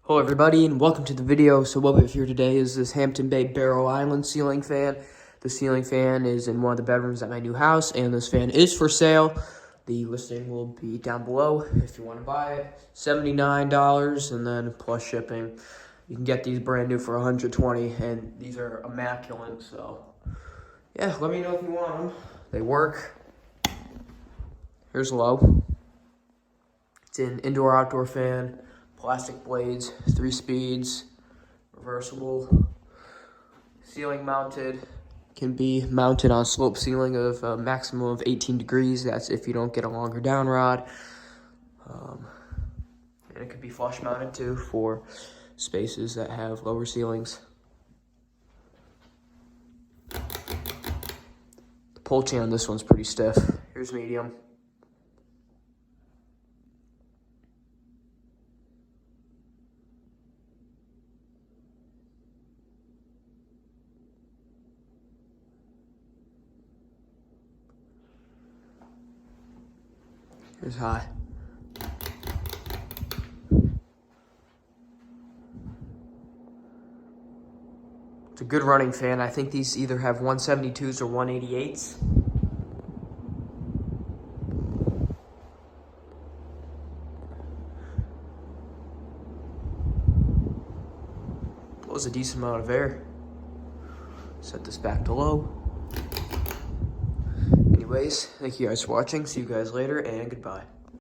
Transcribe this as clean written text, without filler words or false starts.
Hello everybody and welcome to the video. So what we have here today is this Hampton Bay Barrow Island ceiling fan. The ceiling fan is in one of the bedrooms at my new house and this fan is for sale. The listing will be down below if you want to buy it. $79 and then plus shipping. You can get these brand new for $120 and these are immaculate. So yeah, let me know if you want them. They work. Here's low. It's an indoor-outdoor fan. Plastic blades, 3 speeds, reversible, ceiling mounted, can be mounted on slope ceiling of a maximum of 18 degrees. That's if you don't get a longer down rod. And it could be flush mounted too for spaces that have lower ceilings. The pull chain on this one's pretty stiff. Here's medium. Here's high. It's a good running fan. I think these either have 172s or 188s. Blows a decent amount of air. Set this back to low. Anyways, thank you guys for watching. See you guys later, and goodbye.